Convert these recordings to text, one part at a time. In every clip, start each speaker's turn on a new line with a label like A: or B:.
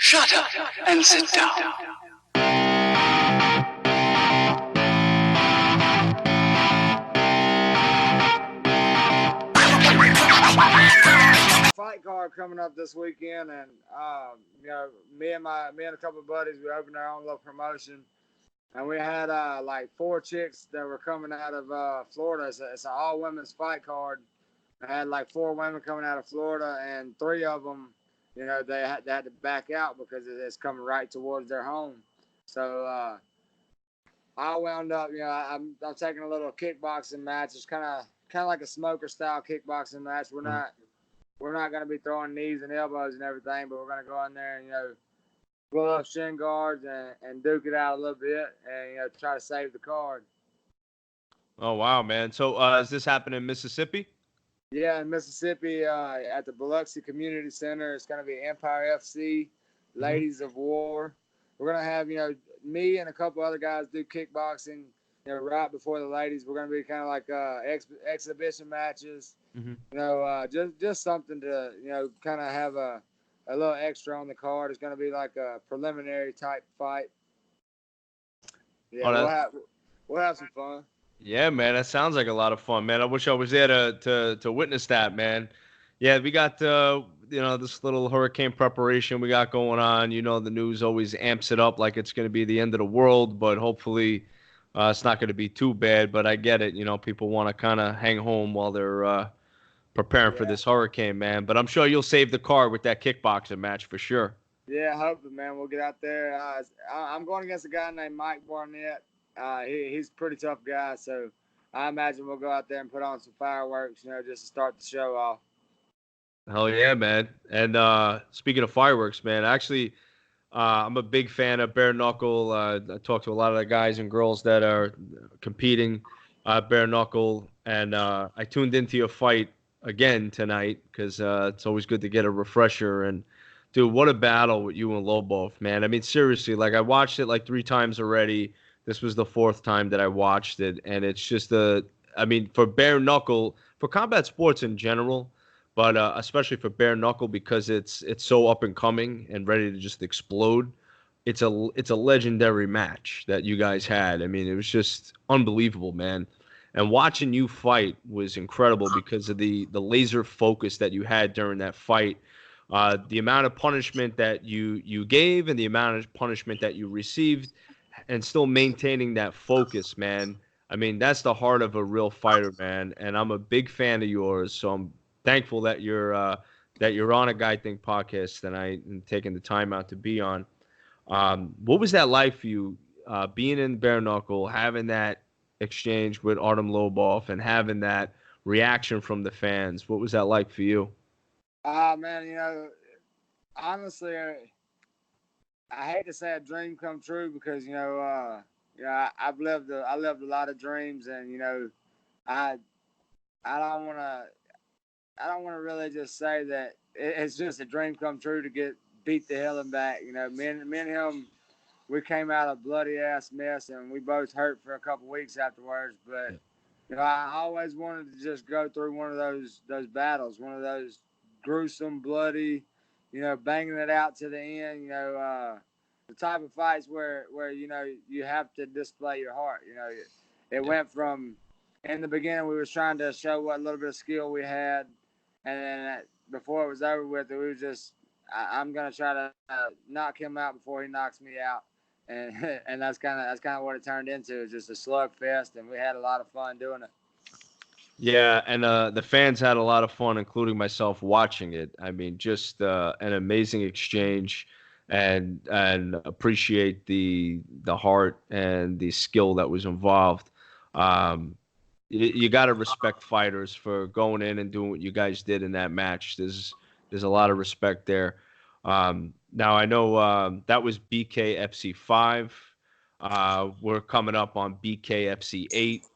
A: Shut up and sit down.
B: Fight card coming up this weekend, and me and a couple of buddies, we opened our own little promotion, and we had like 4 chicks that were coming out of Florida. It's an all women's fight card. I had like 4 women coming out of Florida, and 3 of them, they had to back out because it's coming right towards their home. So I wound up, I'm taking a little kickboxing match. It's kind of like a smoker style kickboxing match. We're not going to be throwing knees and elbows and everything, but we're going to go in there and, pull up shin guards and duke it out a little bit and, try to save the card.
C: Oh, wow, man. So is this happening in Mississippi?
B: Yeah, in Mississippi at the Biloxi Community Center. It's going to be Empire FC, Ladies of War. We're going to have, me and a couple other guys do kickboxing, right before the ladies. We're going to be kind of like exhibition matches. Just something to, kind of have a little extra on the card. It's going to be like a preliminary type fight. Yeah, we'll have some fun.
C: Yeah, man, that sounds like a lot of fun, man. I wish I was there to witness that, man. Yeah, we got this little hurricane preparation we got going on. The news always amps it up like it's going to be the end of the world, but hopefully it's not going to be too bad. But I get it. People want to kind of hang home while they're preparing for this hurricane, man. But I'm sure you'll save the card with that kickboxing match for sure.
B: Yeah, hopefully, man. We'll get out there. I'm going against a guy named Mike Barnett. He's a pretty tough guy, so I imagine we'll go out there and put on some fireworks, just to start the show off.
C: Hell yeah, man. And speaking of fireworks, man, actually, I'm a big fan of bare knuckle. I talk to a lot of the guys and girls that are competing bare knuckle, and I tuned into your fight again tonight because it's always good to get a refresher. And dude, what a battle with you and Lobov, man. I mean, seriously, like I watched it like 3 times already. This was the 4th time that I watched it, and it's just for bare knuckle, for combat sports in general, but especially for bare knuckle because it's so up and coming and ready to just explode. It's a legendary match that you guys had. I mean, it was just unbelievable, man. And watching you fight was incredible because of the laser focus that you had during that fight. The amount of punishment that you gave and the amount of punishment that you received, and still maintaining that focus, man. I mean, that's the heart of a real fighter, man. And I'm a big fan of yours, so I'm thankful that you're on a Guy Think podcast tonight and taking the time out to be on. What was that like for you, being in bare knuckle, having that exchange with Artem Lobov, and having that reaction from the fans? What was that like for you?
B: Man, honestly, I hate to say a dream come true because I've lived a lot of dreams, and I don't want to really just say that it's just a dream come true to get beat the hell and back. Me and him, we came out a bloody ass mess, and we both hurt for a couple weeks afterwards. But I always wanted to just go through one of those battles, one of those gruesome, bloody, banging it out to the end. The type of fights where you have to display your heart. It went from, in the beginning we was trying to show what little bit of skill we had, and then before it was over with, it was just I'm gonna try to knock him out before he knocks me out, and and that's kind of what it turned into. It's just a slugfest, and we had a lot of fun doing it.
C: Yeah, and the fans had a lot of fun, including myself, watching it. I mean, just an amazing exchange, and appreciate the heart and the skill that was involved. You got to respect fighters for going in and doing what you guys did in that match. There's a lot of respect there. Now I know that was BKFC 5. We're coming up on BKFC 8.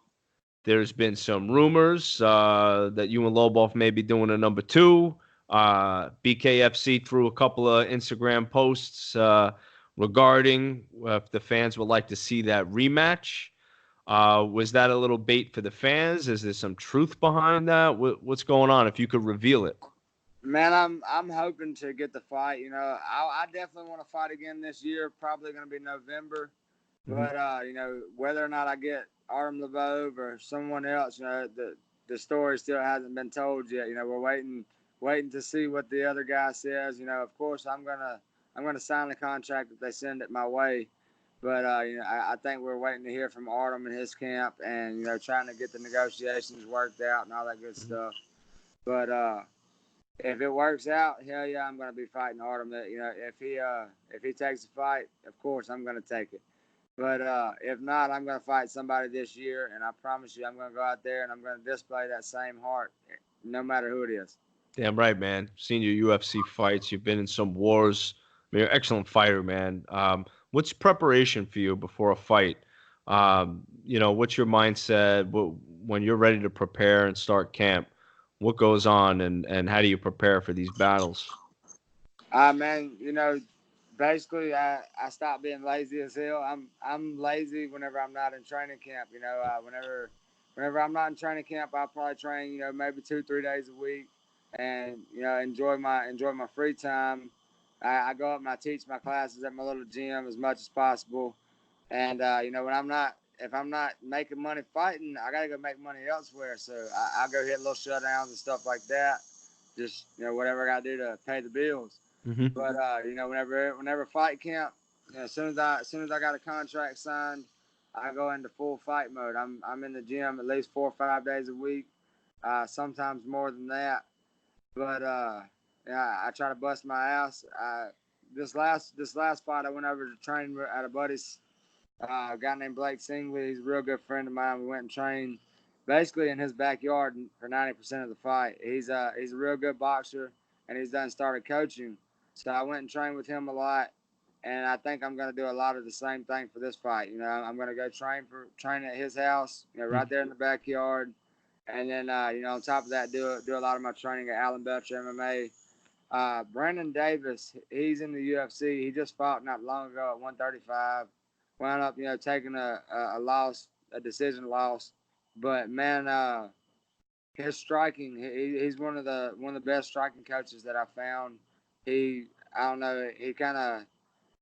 C: There's been some rumors that you and Lobov may be doing a number 2. BKFC threw a couple of Instagram posts regarding if the fans would like to see that rematch. Was that a little bait for the fans? Is there some truth behind that? What's going on? If you could reveal it.
B: Man, I'm hoping to get the fight. You know, I definitely want to fight again this year. Probably going to be November.
C: Hmm.
B: But you know, whether or not I get Artem Lvov or someone else, you know, the story still hasn't been told yet. You know, we're waiting to see what the other guy says. You know, of course, I'm gonna sign the contract if they send it my way. But you know, I think we're waiting to hear from Artem and his camp, and you know, trying to get the negotiations worked out and all that good
C: Hmm.
B: stuff. But if it works out, hell yeah, I'm gonna be fighting Artem. You know, if he takes the fight, of course I'm gonna take it. But if not, I'm going to fight somebody this year, and I promise you, I'm going to go out there and I'm going to display that same heart, no matter who it is.
C: Damn right, man. Seen your UFC fights. You've been in some wars. I mean, you're an excellent fighter, man. What's preparation for you before a fight? What's your mindset when you're ready to prepare and start camp? What goes on, and how do you prepare for these battles?
B: Man, you know, basically, I stopped being lazy as hell. I'm lazy whenever I'm not in training camp. You know, whenever I'm not in training camp, I probably train. You know, maybe 2 3 days a week, and you know, enjoy my free time. I go up and I teach my classes at my little gym as much as possible. And you know, if I'm not making money fighting, I gotta go make money elsewhere. So I go hit little shutdowns and stuff like that. Just you know, whatever I gotta do to pay the bills.
C: Hmm.
B: But you know, whenever fight camp, you know, as soon as I got a contract signed, I go into full fight mode. I'm in the gym at least 4 or 5 days a week, sometimes more than that. But yeah, I try to bust my ass. This last fight, I went over to train at a buddy's, a guy named Blake Singley. He's a real good friend of mine. We went and trained basically in his backyard for 90% of the fight. He's a real good boxer, and he's done started coaching. So I went and trained with him a lot, and I think I'm going to do a lot of the same thing for this fight. You know, I'm going to go train at his house, you know, right there in the backyard, and then you know, on top of that, do a lot of my training at Allen Belcher MMA. Brandon Davis, he's in the UFC. He just fought not long ago at 135. Wound up, you know, taking a loss, a decision loss. But man, his striking, he's one of the best striking coaches that I found. He, I don't know,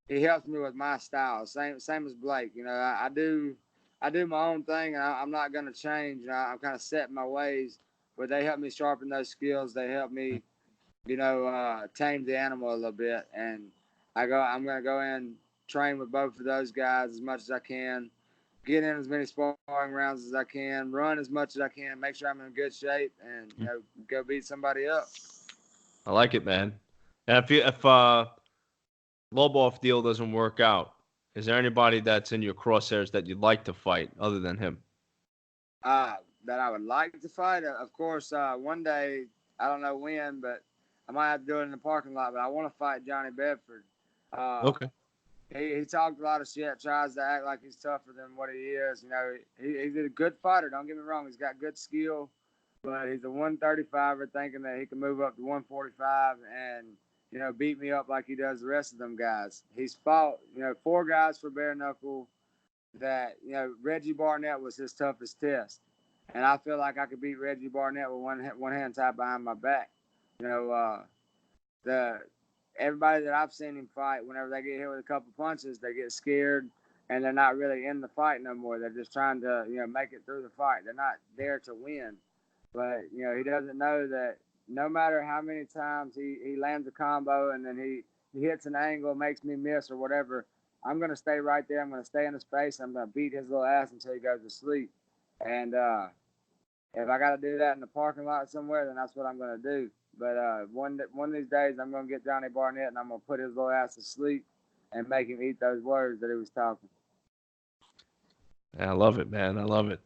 B: he helps me with my style. Same as Blake. You know, I do my own thing, and I'm not gonna change. You know, I'm kind of set in my ways, but they help me sharpen those skills. They help me, you know, tame the animal a little bit. And I'm gonna go in, train with both of those guys as much as I can, get in as many sparring rounds as I can, run as much as I can, make sure I'm in good shape, and you know, go beat somebody up.
C: I like it, man. And if Lobov deal doesn't work out, is there anybody that's in your crosshairs that you'd like to fight other than him?
B: That I would like to fight. Of course, one day, I don't know when, but I might have to do it in the parking lot. But I want to fight Johnny Bedford. Uh,
C: Okay.
B: he talked a lot of shit, tries to act like he's tougher than what he is. You know, he's a good fighter. Don't get me wrong. He's got good skill, but he's a 135er thinking that he can move up to 145 and, you know, beat me up like he does the rest of them guys. He's fought, you know, 4 guys for bare knuckle that, you know, Reggie Barnett was his toughest test. And I feel like I could beat Reggie Barnett with one hand tied behind my back. You know, the everybody that I've seen him fight, whenever they get hit with a couple punches, they get scared and they're not really in the fight no more. They're just trying to, you know, make it through the fight. They're not there to win. But, you know, he doesn't know that no matter how many times he lands a combo and then he hits an angle, makes me miss or whatever, I'm going to stay right there. I'm going to stay in his face. I'm going to beat his little ass until he goes to sleep. And if I got to do that in the parking lot somewhere, then that's what I'm going to do. But one of these days, I'm going to get Johnny Barnett and I'm going to put his little ass to sleep and make him eat those words that he was talking.
C: Yeah, I love it, man. I love it.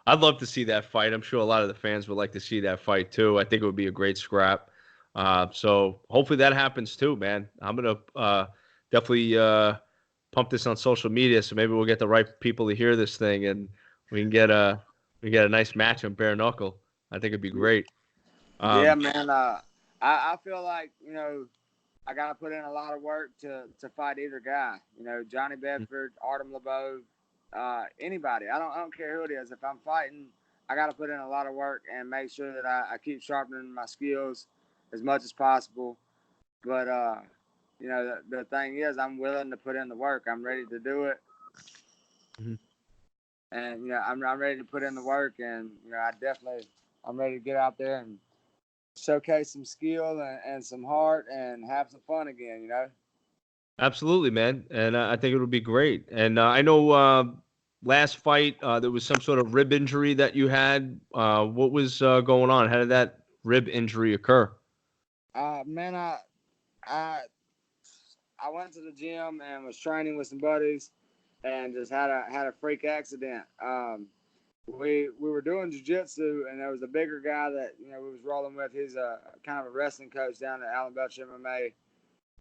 C: I'd love to see that fight. I'm sure a lot of the fans would like to see that fight too. I think it would be a great scrap. So hopefully that happens too, man. I'm gonna definitely pump this on social media, so maybe we'll get the right people to hear this thing, and we can get a nice match on bare knuckle. I think it'd be great.
B: Yeah,
C: Um,
B: man. I feel like, you know, I got to put in a lot of work to fight either guy. You know, Johnny Bedford, Artem Lvov, anybody. I don't care who it is. If I'm fighting, I got to put in a lot of work and make sure that I keep sharpening my skills as much as possible. But you know, the thing is, I'm willing to put in the work. I'm ready to do it,
C: Mhm.
B: and you know, I'm ready to put in the work, and you know, I'm ready to get out there and showcase some skill and some heart and have some fun again. You know.
C: Absolutely, man. And I think it'll be great. And I know last fight there was some sort of rib injury that you had. What was going on? How did that rib injury occur?
B: Man, I I went to the gym and was training with some buddies, and just had a freak accident. We were doing jujitsu, and there was a bigger guy that you know we was rolling with. He's a kind of a wrestling coach down at Allen Belch MMA,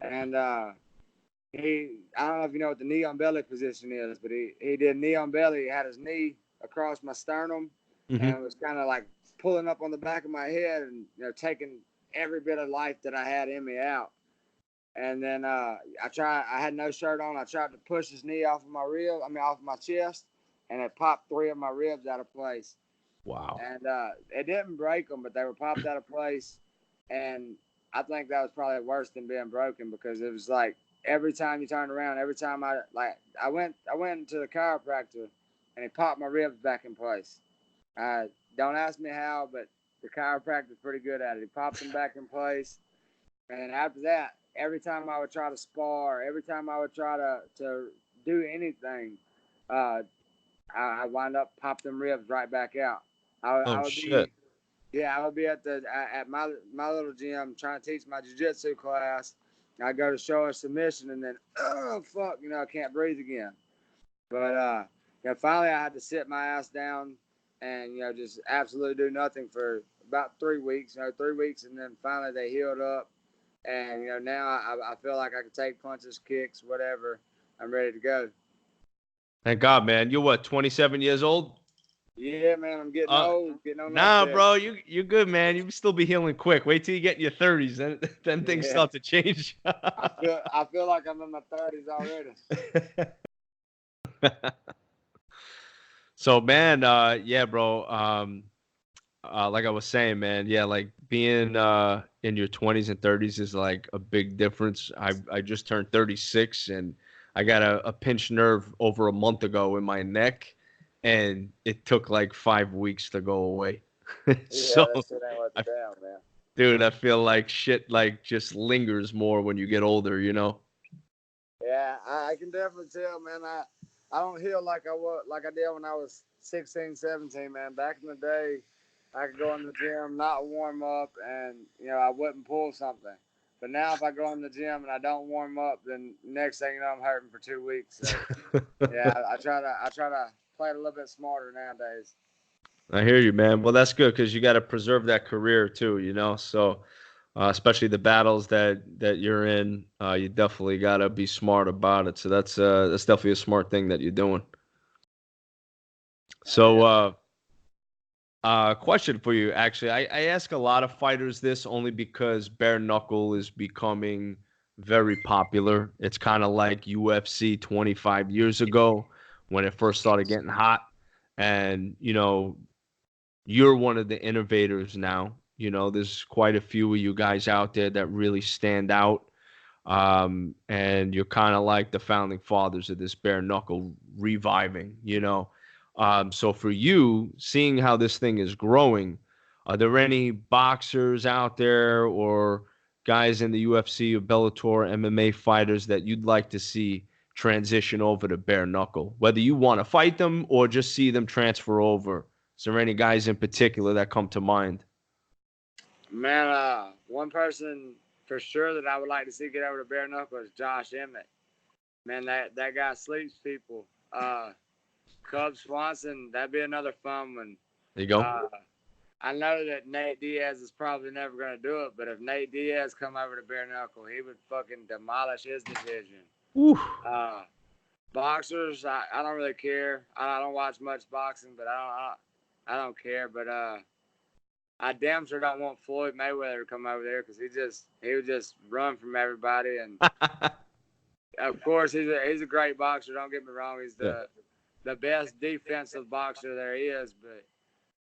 B: and I don't know if you know what the knee on belly position is, but he did knee on belly. He had his knee across my sternum,
C: Hmm.
B: and was kind of like pulling up on the back of my head, and you know taking every bit of life that I had in me out. And then I had no shirt on. I tried to push his knee off of my rib, off of my chest, and it popped three of my ribs out of place.
C: Wow.
B: And it didn't break them, but they were popped out of place. And I think that was probably worse than being broken, because it was like every time you turned around, every time I went to the chiropractor, and he popped my ribs back in place. Don't ask me how, but the chiropractor's pretty good at it. He popped them back in place. And after that, every time I would try to spar, every time I would try to do anything, uh, I wind up pop them ribs right back out.
C: Oh
B: I would
C: shit.
B: be, yeah, I would be at my little gym trying to teach my jiu-jitsu class. I go to show a submission, and then oh fuck, you know, I can't breathe again. But you know, finally I had to sit my ass down and you know just absolutely do nothing for about 3 weeks. You know, 3 weeks, and then finally they healed up, and you know now I feel like I can take punches, kicks, whatever. I'm ready to go.
C: Thank God, man. You're what, 27 years old?
B: Yeah, man, I'm getting
C: Uh,
B: old, getting on up
C: nah,
B: there.
C: bro. You're good, man. You still be healing quick. Wait till you get in your 30s, then things
B: Yeah,
C: start to change.
B: I feel like I'm in my 30s already.
C: So, man, yeah, bro. Like I was saying, man, yeah, like being in your 20s and 30s is like a big difference. I just turned 36, and I got a pinched nerve over a month ago in my neck, and it took like 5 weeks to go away.
B: Yeah,
C: So,
B: that shit ain't worth a
C: I,
B: damn, man.
C: dude, I feel like shit like just lingers more when you get older, you know?
B: Yeah, I can definitely tell, man. I don't heal like I did when I was 16, 17, man. Back in the day, I could go in the gym, not warm up, and you know I wouldn't pull something. But now, if I go in the gym and I don't warm up, then next thing you know, I'm hurting for 2 weeks. So yeah, I try to play it a little bit smarter nowadays.
C: I hear you, man. Well, that's good because you got to preserve that career too, you know? So, especially the battles that you're in, you definitely got to be smart about it. So that's definitely a smart thing that you're doing.
B: Oh
C: So,
B: yeah.
C: question for you, actually. I ask a lot of fighters this only because bare knuckle is becoming very popular. It's kind of like UFC 25 years ago when it first started getting hot. And, you know, you're one of the innovators now. You know, there's quite a few of you guys out there that really stand out. And you're kind of like the founding fathers of this bare knuckle reviving, you know. So for you, seeing how this thing is growing, are there any boxers out there or guys in the UFC or Bellator MMA fighters that you'd like to see transition over to bare knuckle? Whether you want to fight them or just see them transfer over. Is there any guys in particular that come to mind?
B: Man, one person for sure that I would like to see get over to bare knuckle is Josh Emmett. Man, that guy sleeps people. Cub Swanson, that'd be another fun one.
C: There you go.
B: Uh, I know that Nate Diaz is probably never going to do it, but if Nate Diaz come over to bare knuckle, he would fucking demolish his division.
C: Woo.
B: Uh, Boxers, I don't really care. I don't watch much boxing, but I don't care. But I damn sure don't want Floyd Mayweather to come over there, because he would just run from everybody. And of course, he's a great boxer. Don't get me wrong. He's
C: Yeah.
B: the best defensive boxer there is, but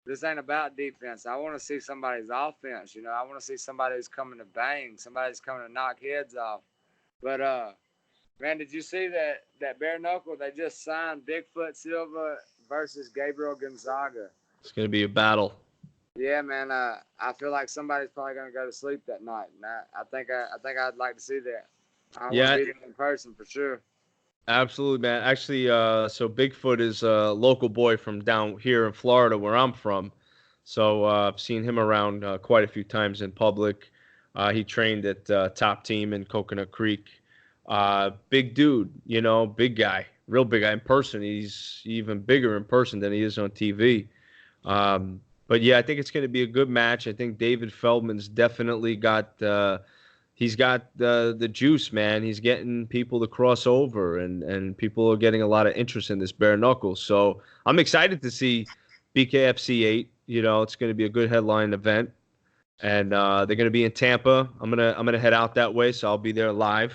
B: this ain't about defense. I want to see somebody's offense. You know, I want to see somebody who's coming to bang, somebody's coming to knock heads off. But man, did you see that bare knuckle? They just signed Bigfoot Silva versus Gabriel Gonzaga.
C: It's gonna be a battle.
B: Yeah, man. I feel like somebody's probably gonna go to sleep that night, and I think I'd like to see that. I want to
C: Yeah,
B: beat him in person for sure.
C: absolutely, man. Actually, so Bigfoot is a local boy from down here in Florida, where I'm from. So I've seen him around quite a few times in public. He trained at Top Team in Coconut Creek. Big dude, you know, big guy, real big guy in person. He's even bigger in person than he is on TV. But yeah, I think it's going to be a good match. I think David Feldman's definitely got he's got the juice, man. He's getting people to cross over, and people are getting a lot of interest in this bare knuckles. So I'm excited to see BKFC 8. You know, it's going to be a good headline event, and they're going to be in Tampa. I'm gonna head out that way, so I'll be there live.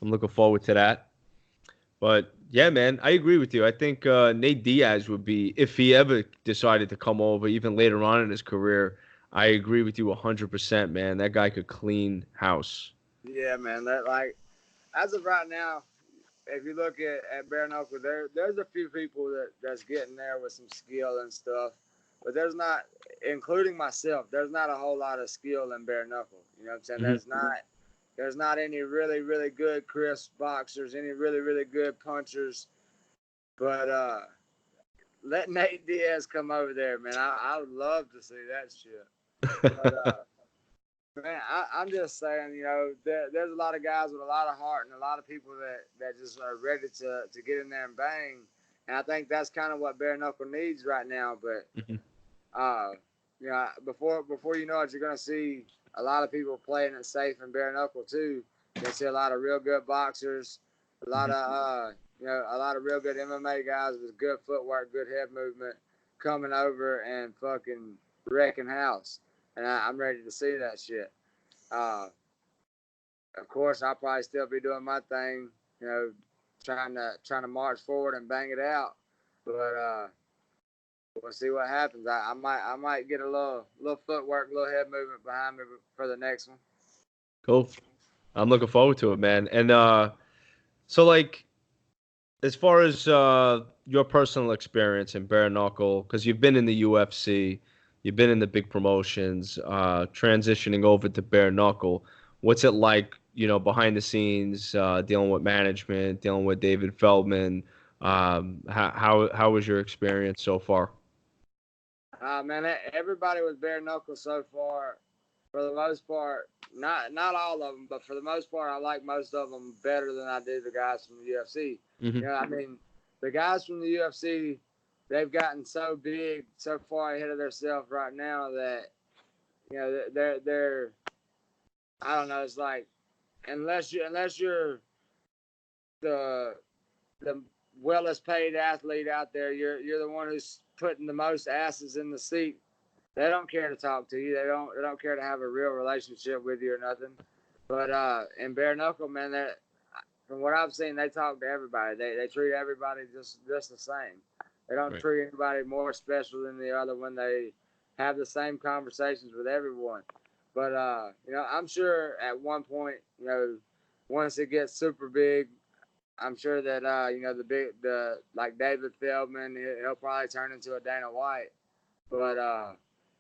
C: I'm looking forward to that. But yeah, man, I agree with you. I think Nate Diaz would be, if he ever decided to come over, even later on in his career. I agree with you 100%, man. That guy could clean house.
B: Yeah, man. That like as of right now, if you look at bare knuckle, there's a few people that's getting there with some skill and stuff, but there's not, including myself, there's not a whole lot of skill in bare knuckle. You know what I'm saying?
C: Hmm.
B: There's not any really good crisp boxers, any really good punchers. But let Nate Diaz come over there, man. I would love to see that shit. But man, I'm just saying, you know, there's a lot of guys with a lot of heart and a lot of people that just are ready to get in there and bang. And I think that's kind of what bare knuckle needs right now. But
C: Hmm.
B: you know, before you know it, you're gonna see a lot of people playing it safe in bare knuckle too. You're gonna see a lot of real good boxers, a lot
C: Hmm.
B: of a lot of real good MMA guys with good footwork, good head movement, coming over and fucking wrecking house. And I'm ready to see that shit. Uh, of course, I'll probably still be doing my thing, you know, trying to march forward and bang it out. But we'll see what happens. I might get a little footwork, a little head movement behind me for the next one.
C: Cool. I'm looking forward to it, man. And so like as far as your personal experience in bare knuckle, because you've been in the UFC, you've been in the big promotions, transitioning over to bare knuckle, what's it like, you know, behind the scenes, dealing with management, dealing with David Feldman? How was your experience so far?
B: Man, everybody was bare knuckle so far. For the most part, not all of them, but for the most part, I like most of them better than I do the guys from the UFC.
C: Hmm.
B: You know, I mean, the guys from the UFC, they've gotten so big, so far ahead of themselves right now that you know they're I don't know. It's like unless you're the the wellest paid athlete out there, you're the one who's putting the most asses in the seat. They don't care to talk to you. They don't care to have a real relationship with you or nothing. But in bare knuckle, man, that from what I've seen, they talk to everybody. They treat everybody just the same. They don't
C: Right.
B: treat anybody more special than the other when they have the same conversations with everyone. But you know, I'm sure at one point, you know, once it gets super big, I'm sure that you know the like David Feldman, he'll probably turn into a Dana White. But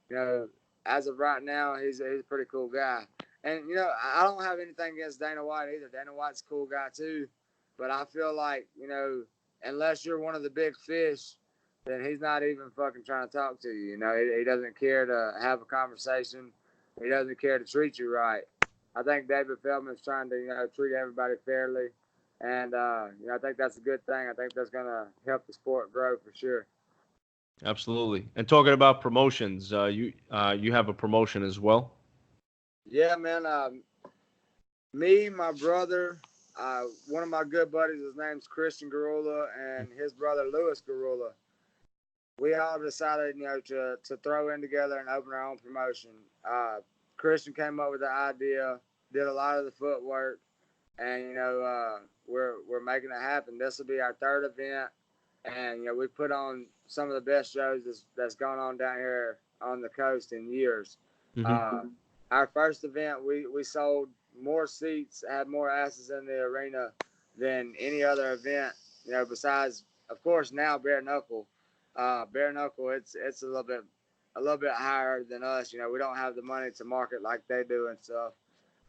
B: you know, as of right now, he's a pretty cool guy. And you know, I don't have anything against Dana White either. Dana White's a cool guy too. But I feel like, you know, unless you're one of the big fish, then he's not even fucking trying to talk to you. You know, he doesn't care to have a conversation. He doesn't care to treat you right. I think David Feldman's trying to, you know, treat everybody fairly. And you know, I think that's a good thing. I think that's gonna help the sport grow for sure.
C: Absolutely. And talking about promotions, you have a promotion as well.
B: Yeah, man. Me, my brother, one of my good buddies, his name's Christian Garula, and his brother Louis Garula. We all decided, you know, to throw in together and open our own promotion. Christian came up with the idea, did a lot of the footwork, and you know, we're making it happen. This will be our third event. and we put on some of the best shows that's gone on down here on the coast in years.
C: Mm-hmm.
B: Our first event, we sold more seats, had more asses in the arena than any other event. Besides, of course, now bare knuckle. Bare knuckle, it's a little bit higher than us. We don't have the money to market like they do and stuff.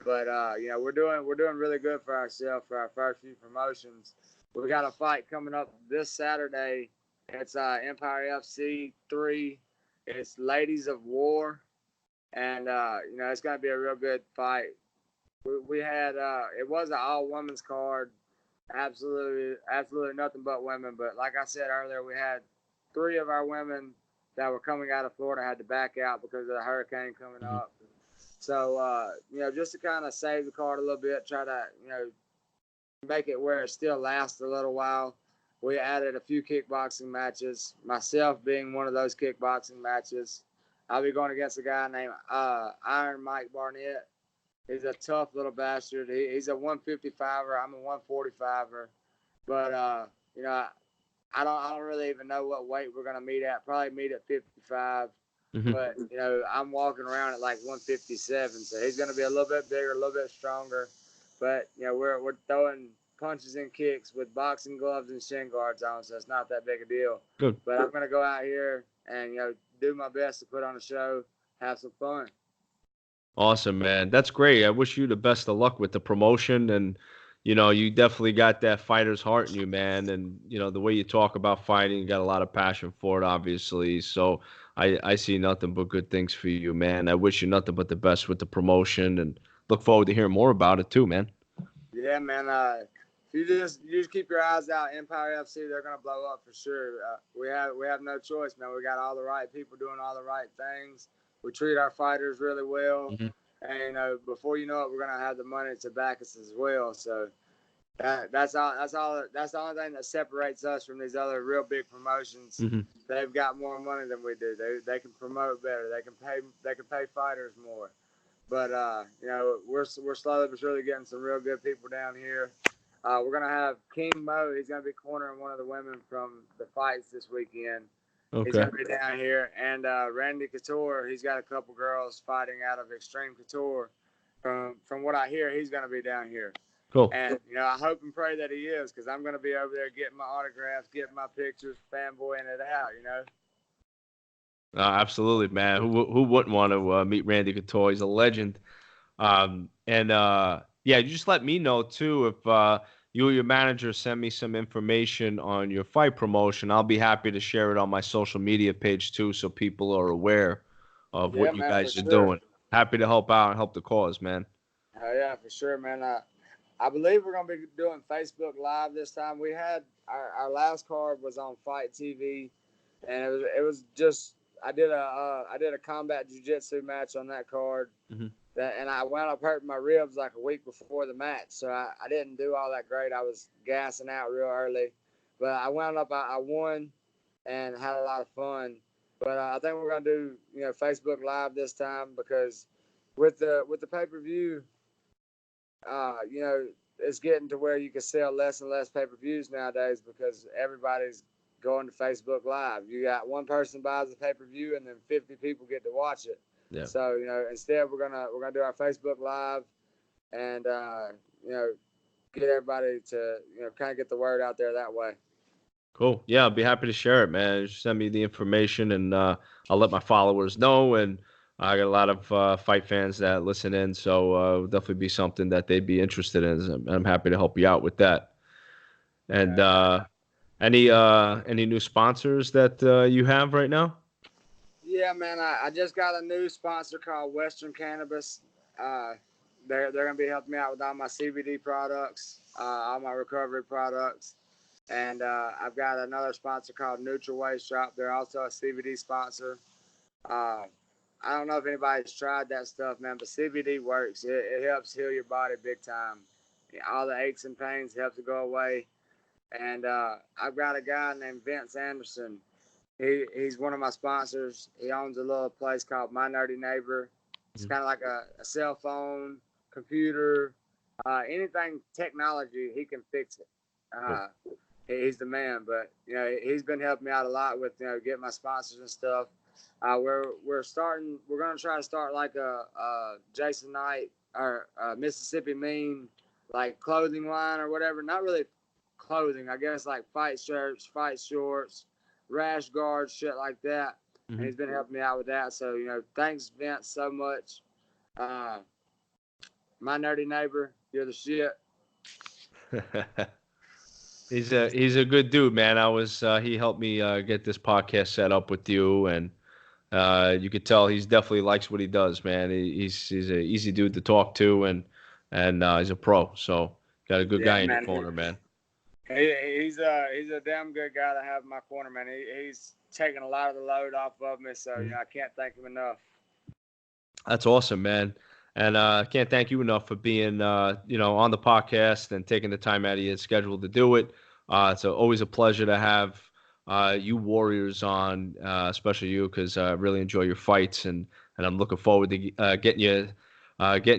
B: But we're doing really good for ourselves for our first few promotions. We got a fight coming up this Saturday. It's Empire FC 3. It's Ladies of War, and it's gonna be a real good fight. We had it was an all women's card, absolutely nothing but women. But like I said earlier, we had 3 of our women that were coming out of Florida had to back out because of the hurricane coming
C: Mm-hmm.
B: up. So just to kind of save the card a little bit, try to make it where it still lasts a little while. We added a few kickboxing matches, myself being one of those kickboxing matches. I'll be going against a guy named Iron Mike Barnett. He's a tough little bastard. He's a 155er. I'm a 145er. But I don't really even know what weight we're gonna meet at. Probably meet at 55.
C: Mm-hmm.
B: But I'm walking around at like 157, so he's gonna be a little bit bigger, a little bit stronger. But we're throwing punches and kicks with boxing gloves and shin guards on, so it's not that big a deal.
C: Good.
B: But I'm gonna go out here and do my best to put on a show, have some fun.
C: Awesome, man. That's great. I wish you the best of luck with the promotion. And, you definitely got that fighter's heart in you, man. And, the way you talk about fighting, you got a lot of passion for it, obviously. So I see nothing but good things for you, man. I wish you nothing but the best with the promotion and look forward to hearing more about it too, man.
B: Yeah, man. If you just keep your eyes out, Empire FC, they're gonna blow up for sure. We have no choice, man. We got all the right people doing all the right things. We treat our fighters really well,
C: Mm-hmm.
B: and before you know it, we're gonna have the money to back us as well. So that's the only thing that separates us from these other real big promotions.
C: Mm-hmm.
B: They've got more money than we do. They can promote better. They can pay fighters more. But we're slowly but surely getting some real good people down here. We're gonna have King Mo. He's gonna be cornering one of the women from the fights this weekend. He's
C: Okay.
B: gonna be down here, and Randy Couture. He's got a couple girls fighting out of Extreme Couture. From what I hear, he's gonna be down here.
C: Cool.
B: And I hope and pray that he is, because I'm gonna be over there getting my autographs, getting my pictures, fanboying it out.
C: Absolutely, man. Who wouldn't want to meet Randy Couture? He's a legend. Yeah, you just let me know too if you or your manager send me some information on your fight promotion. I'll be happy to share it on my social media page too, so people are aware of
B: Yeah,
C: what you
B: man, for
C: guys are
B: sure.
C: doing. Happy to help out and help the cause, man.
B: Oh yeah, for sure, man. I believe we're gonna be doing Facebook Live this time. We had our last card was on Fight TV, and it was just I did a combat jiu-jitsu match on that card.
C: Mm-hmm.
B: And I wound up hurting my ribs like a week before the match, so I didn't do all that great. I was gassing out real early, but I wound up I won and had a lot of fun. But I think we're gonna do Facebook Live this time, because with the pay-per-view, it's getting to where you can sell less and less pay-per-views nowadays, because everybody's going to Facebook Live. You got one person buys the pay-per-view, and then 50 people get to watch it.
C: Yeah.
B: So instead we're gonna do our Facebook Live, and get everybody to kind of get the word out there that way.
C: Cool. Yeah, I'll be happy to share it, man. Just send me the information, and I'll let my followers know. And I got a lot of fight fans that listen in, so it'll definitely be something that they'd be interested in. And I'm happy to help you out with that. And any new sponsors that you have right now?
B: Yeah, man. I just got a new sponsor called Western Cannabis. They're gonna be helping me out with all my CBD products, all my recovery products. And I've got another sponsor called Neutral Waste Shop. They're also a CBD sponsor. I don't know if anybody's tried that stuff, man, but CBD works. It helps heal your body big time. All the aches and pains helps it go away. And I've got a guy named Vince Anderson. He's one of my sponsors. He owns a little place called My Nerdy Neighbor. It's kind of like a cell phone, computer, anything technology, he can fix it. he's the man. But you know, he's been helping me out a lot with getting my sponsors and stuff. We're gonna try to start like a Jason Knight or Mississippi Mean like clothing line or whatever. Not really clothing, I guess, like fight shirts, fight shorts, rash guards, shit like that. And he's been helping me out with that. So thanks Vince so much. My nerdy neighbor, you're the shit.
C: He's a good dude, man. He helped me get this podcast set up with you, and you could tell he's definitely likes what he does, man. He's an easy dude to talk to, and he's a pro. So got a good guy in your corner, man.
B: He's a damn good guy to have in my corner, man. He's taking a lot of the load off of me, so I can't thank him enough.
C: That's awesome, man. And I can't thank you enough for being on the podcast and taking the time out of your schedule to do it. It's always a pleasure to have you Warriors on, especially you, because I really enjoy your fights, and I'm looking forward to getting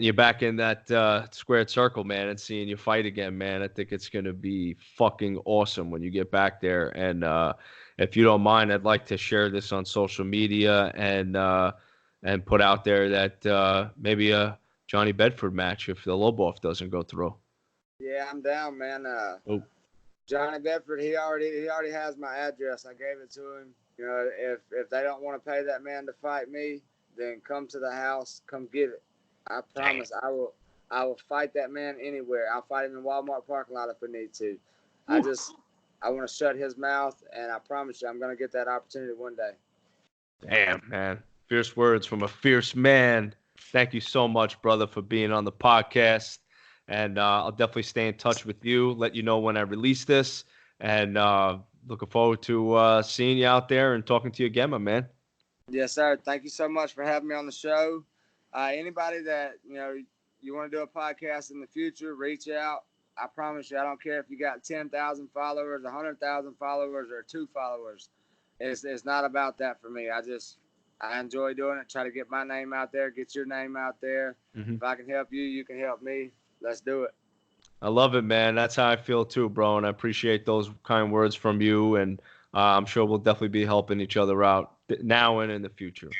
C: you back in that squared circle, man, and seeing you fight again, man. I think it's going to be fucking awesome when you get back there. And if you don't mind, I'd like to share this on social media and put out there that maybe a Johnny Bedford match if the Lobov doesn't go through.
B: Yeah, I'm down, man. Johnny Bedford, he already has my address. I gave it to him. If they don't want to pay that man to fight me, then come to the house, come get it. I promise I will fight that man anywhere. I'll fight him in Walmart parking lot if I need to. I want to shut his mouth, and I promise you I'm going to get that opportunity one day.
C: Damn, man. Fierce words from a fierce man. Thank you so much, brother, for being on the podcast. And I'll definitely stay in touch with you, let you know when I release this. And looking forward to seeing you out there and talking to you again, my man.
B: Yes, sir. Thank you so much for having me on the show. Anybody that, you want to do a podcast in the future, reach out. I promise you, I don't care if you got 10,000 followers, 100,000 followers, or 2 followers. It's not about that for me. I enjoy doing it. Try to get my name out there, get your name out there. If I can help you, you can help me. Let's do it.
C: I love it, man. That's how I feel too, bro. And I appreciate those kind words from you. And I'm sure we'll definitely be helping each other out now and in the future.